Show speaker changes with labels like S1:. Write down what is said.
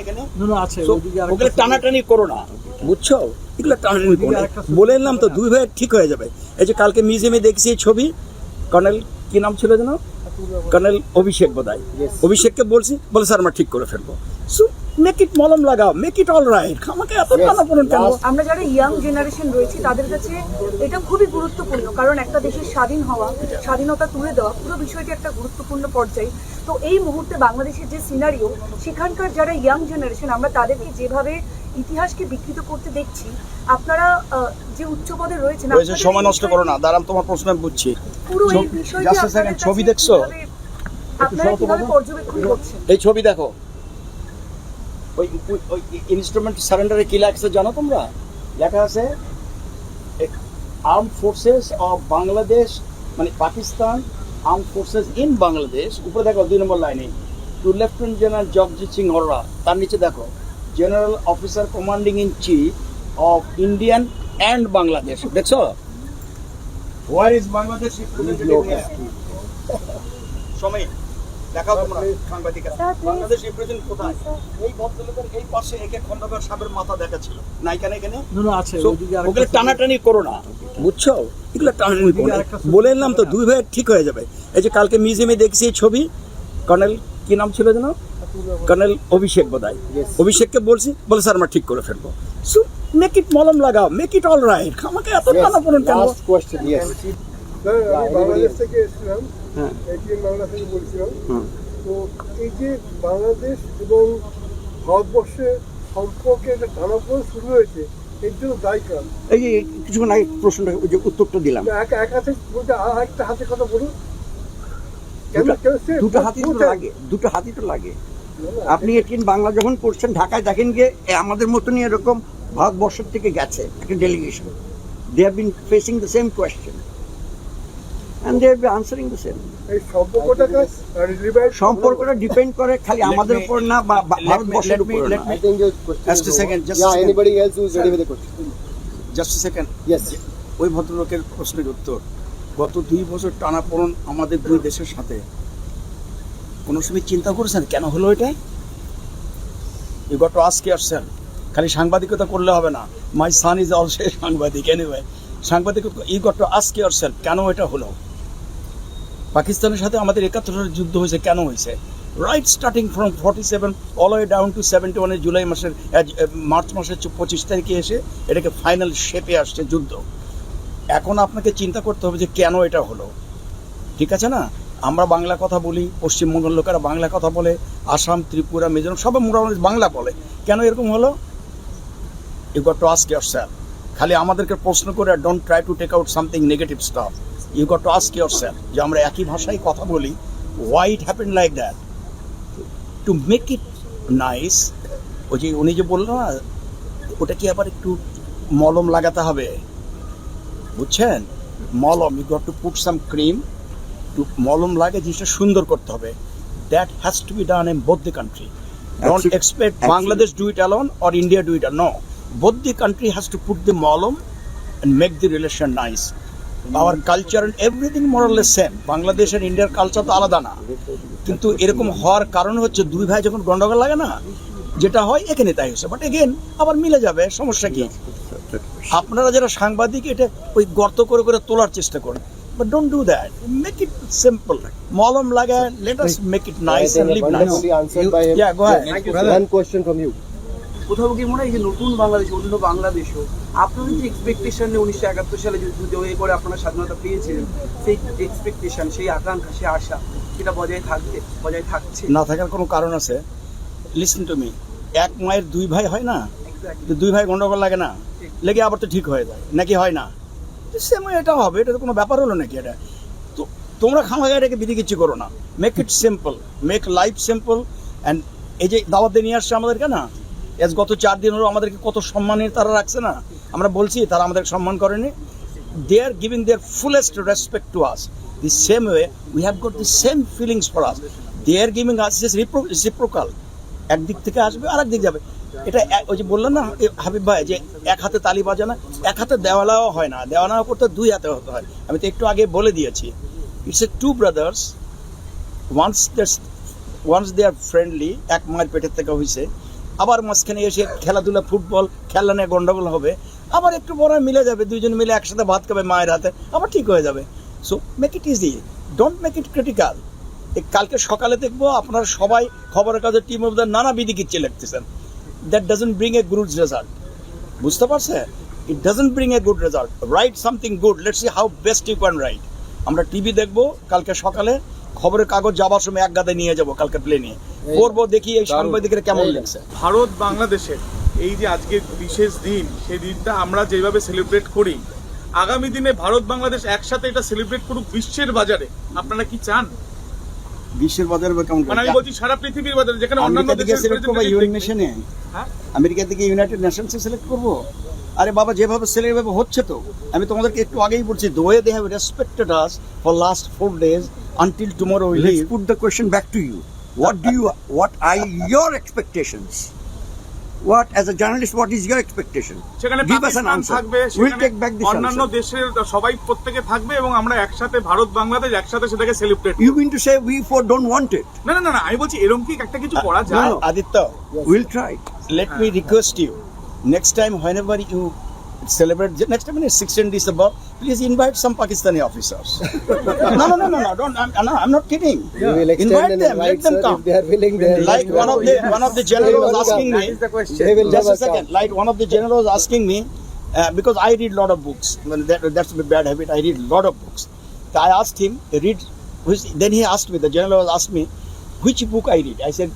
S1: এখানে এখানে
S2: আছে
S1: ওগুলো টানাটানি করো না, বুঝছো? এগুলো টানাটানি করো না। বলে এলাম তো, দুই ভাই ঠিক হয়ে যাবে। এই যে কালকে মিউজিয়ামে দেখছি এই ছবি, কর্নেল কি নাম ছিল যেন, কর্নেল অভিষেক বোধহয়, অভিষেককে বলছি, বলে স্যার আমরা ঠিক করে ফেলবো। সো মেক ইট মলম লাগাও, মেক ইট অল রাইট। আমাকে এত টানাপোড়েন কেন?
S3: আমরা যারা ইয়াং জেনারেশন রয়েছি তাদের কাছে এটা খুবই গুরুত্বপূর্ণ, কারণ একটা দেশের স্বাধীন হওয়া, স্বাধীনতা তুলে দেওয়া, পুরো বিষয়টি একটা গুরুত্বপূর্ণ পর্যায়ে। তো এই মুহূর্তে বাংলাদেশের যে সিনারিও, সেখানকার যারা ইয়াং জেনারেশন, আমরা তাদেরকে যেভাবে ইতিহাসকে বিকৃত করতে দেখছি, আপনারা যে উচ্চ পদে রয়েছেন,
S1: সময় নষ্ট করো না, দাঁড়ান তোমার প্রশ্ন আমি বুঝছি।
S3: পুরো এই বিষয়টি
S1: ছবি দেখছো?
S3: আপনারা কিভাবে পর্যবেক্ষণ করছেন?
S1: এই ছবি দেখো, ওই ওই ইনস্ট্রুমেন্ট সারেন্ডারে কি লেখা আছে জানো তোমরা? লেখা আছে আর্ম ফোর্সেস অফ বাংলাদেশ, মানে Pakistan arm forces in Bangladesh. উপরে দেখো 2 নম্বর লাইনে to lieutenant general Jagjit Singh Aurora. তার নিচে দেখো general officer commanding in chief of Indian and Bangladesh. দেখছো? হোয়ার ইজ বাংলাদেশ সময় দেখাও তোমরা সাংবাদিক, বাংলাদেশ রিপ্রেজেন্ট কোথায়? এই ভদ্রলোকের এই পাশে একে খন্দকার সাহেবের মাথা দেখা ছিল না, এখানে এখানে
S2: আছে
S1: ওগুলো টানাটানি করো না, বুঝছো? এগুলো টানাটানি করো না। বলে এলাম তো, দুই ভাই ঠিক হয়ে যাবে। এই যে কালকে মিউজিয়ামে দেখছি এই ছবি, কর্নেল কি নাম ছিল যেন, কর্নেল অভিষেক বোধহয়, অভিষেককে বলছি, বলে স্যার আমরা ঠিক করে ফেলবো। সো মেক ইট মলম লাগাও, মেক ইট অল রাইট। আমাকে এত টানাপোড়েন কেন?
S4: আমি বাংলাদেশ থেকে এসেছিলাম, এটিএম বাংলা থেকে বলছিলাম। তো এই যে বাংলাদেশ এবং ভারতবর্ষের সম্পর্কে একটা টানাপোড়েন শুরু হয়েছে, এর জন্য দায়ী কার?
S1: এই যে কিছুক্ষণ আগে প্রশ্নটা, ওই যে উত্তরটা দিলাম।
S4: এক হাতে বলতে আর একটা হাতে কথা বলুন।
S1: দুটো হাতি তো লাগে। আপনি এটিএন বাংলা যখন করছেন ঢাকায়, দেখেন যে আমাদের মতনই এরকম ভারতবর্ষের থেকে গেছে একটা delegation. They have been facing the same question and they will be answering the same.
S4: এই
S1: সম্পর্কটা ডিপেন্ড করে খালি আমাদের উপর না, বা ভারতবর্ষের উপর না।
S4: I think your question
S1: Just a second, just
S4: yeah,
S1: a second.
S4: anybody else who is ready with the question.
S1: Just second.
S4: Yes.
S1: ওই ভদ্রলোকের প্রশ্নের উত্তর, গত 2 বছর টানাপোড়েন আমাদের দুই দেশের সাথে, কোনো সময় চিন্তা করেছেন কেন হলো এটা? You got to ask yourself. খালি সাংবাদিকতা করলে হবে না। মাই সান ইজ অলসো সাংবাদিক এনিওয়ে। সাংবাদিকতা, you got to ask yourself কেন এটা হলো? পাকিস্তানের সাথে আমাদের 71 যুদ্ধ হয়েছে, কেন হয়েছে? Right starting from 47 all way down to 71 July মাসের মার্চ মাসের 25 তারিখে এসে এটাকে ফাইনাল শেপে আসছে যুদ্ধ। এখন আপনাকে চিন্তা করতে হবে যে কেন এটা হলো। ঠিক আছে না? আমরা বাংলা কথা বলি, পশ্চিমবঙ্গের লোকেরা বাংলা কথা বলে, আসাম, ত্রিপুরা, মিজোরাম সবাই মোটামুটি বাংলা বলে। কেন এরকম হলো? You got to ask yourself. খালি আমাদেরকে প্রশ্ন করে don't try to take out something negative stuff. You got to ask yourself যে আমরা একই ভাষায় কথা বলি, why it happen like that, to make it nice. ওই যে উনি যে বললো না, ওটা কি আবার একটু মলম লাগাতে হবে, বুঝছেন? মলম, you got to put some cream, to মলম লাগে জিনিসটা সুন্দর করতে হবে। That has to be done in both the country. Don't expect Bangladesh do it alone or India do it alone. No, both the country has to put the molum and make the relation nice. Our culture and everything more or less same. Bangladesh and Indiaর culture তো আলাদা না, কিন্তু এরকম হওয়ার কারণ হচ্ছে দুই ভাই যখন গন্ডগোল লাগে না, যেটা হয় এখানে তাই হচ্ছে। বাট এগেন আবার মিলে যাবে, সমস্যা কি? আপনারা যারা সাংবাদিক এটা ওই গর্ত করে করে তোলার চেষ্টা করেন, but don't do that. Make it simple. Molom laga, let us make it nice and live nice.
S4: Only answered by him.
S1: Yeah, go ahead.
S4: One question from you.
S2: কোথাও কি মনে হয় যে নতুন বাংলাদেশ, অন্য বাংলাদেশও আপনাদের যে এক্সপেকটেশন 1971 সালে যে যুদ্ধ হয়ে করে আপনারা স্বাধীনতা পেয়েছিলেন, সেই এক্সপেকটেশন, সেই আকাঙ্ক্ষা, সেই আশা, সেটা বজায় থাকছে
S1: না থাকার কোনো কারণ আছে? লিসেন টু মি, এক মায়ের দুই ভাই হয় না? দুই ভাই গন্ডগোল লাগে না, লেগে আবার তো ঠিক হয়ে যায়, নাকি হয় না? সেম এটা হবে, এটা তো কোনো ব্যাপার হলো নাকি? এটা তো তোমরা খামাখা এটাকে বিধি কিচ্ছু করো না। Make it simple, make life simple. And এই যে দাওয়াত নিয়ে আসছে আমাদেরকে না, গত 4 দিন হলো আমাদেরকে কত সম্মানের তারা রাখছে না? আমরা বলছি তারা আমাদের সম্মান করেনি। They are giving their fullest respect to us. The same way we have got the same feelings for us. They are giving us is reciprocal. একদিক থেকে আসবে আর একদিক যাবে। এটা ওই যে বললাম না হাবিব ভাই, যে এক হাতে তালি বাজে না, এক হাতে দেওয়ালাও হয় না, দেওয়ালাও করতে 2 হাতে হতে হয়। আমি তো একটু আগে বলে দিয়েছি, it's a 2 brothers, once they are friendly, এক মায়ের পেটের থেকে হয়েছে, আবার মাঝখানে এসে খেলাধুলা ফুটবল খেলা নিয়ে গন্ডগোল হবে, আবার একটু পরে মিলে যাবে, দুইজন মিলে একসাথে ভাত খাবে মায়ের হাতে, আবার ঠিক হয়ে যাবে। So make it easy, don't make it critical. কালকে সকালে দেখবো আপনারা সবাই খবরের কাগজে টিম অফ দ্য নানাবিধি কিচ্ছে লিখতেছেন। That doesn't bring a good result, বুঝতে পারছে? It doesn't bring a good result. Right something good, let's see how best you can write. আমরা টিভি দেখবো কালকে সকালে, খবরের কাগজ যাবার সময় এক গাদে নিয়ে যাবো কালকে প্লেনে, পড়বো দেখি এই সাংবাদিকেরা কেমন লিখছে।
S5: ভারত বাংলাদেশের এই যে আজকে বিশেষ দিন, সেই দিনটা আমরা যেভাবে সেলিব্রেট করি, আগামী দিনে ভারত বাংলাদেশ একসাথে এটা সেলিব্রেট করুক বিশ্বের বাজারে, আপনারা কি চান?
S1: বিশ্বের বাজারে বা কেমন
S5: মানে আমি বলছি সারা পৃথিবীর বাজারে, যেখানে অন্যান্য
S1: আমেরিকা থেকে
S5: দেশের
S1: সিলেক্ট করবো ইউএন নেশনে,
S5: হ্যাঁ?
S1: আমেরিকা থেকে ইউনাইটেড নেশনসে সিলেক্ট করবো? আরে বাবা, যেভাবে সেলিব্রেট হচ্ছে তো, আমি তোমাদেরকে একটু আগেই বলছি, the way they have respected us for last 4 days until tomorrow we
S6: Let's
S1: leave.
S6: put the question back to you. What are your expectations? What, as a journalist, what is your expectation?
S5: সেখানে
S6: Give us an
S5: Pakistan
S6: answer.
S5: থাকবে,
S6: We'll
S5: সেখানে
S6: take back this
S5: অন্যান্য
S6: answer.
S5: দেশের সবাই প্রত্যেকে থাকবে এবং আমরা একসাথে ভারত বাংলাদেশ একসাথে সেটাকে celebrate.
S6: You mean to say we four don't want it?
S5: না না না না, আমি বলছি এরকম কি একটা কিছু করা যায়?
S6: no.
S1: Aditya,
S6: We'll try.
S1: let me request you, next time whenever you celebrate, next time is 16 December, please invite some Pakistani officers. No, don't, I'm not kidding.
S7: We will extend
S1: Invite
S7: an
S1: them,
S7: invite,
S1: let them
S7: sir,
S1: come.
S7: if they are willing. They are
S1: Like one of the generals was asking me,
S7: They will
S1: just
S7: never
S1: a second,
S7: come.
S1: like one of the generals was asking me, because I read a lot of books, well, that's a bad habit, I read a lot of books. So I asked him, then he asked me, the general asked me, which book I read. I said,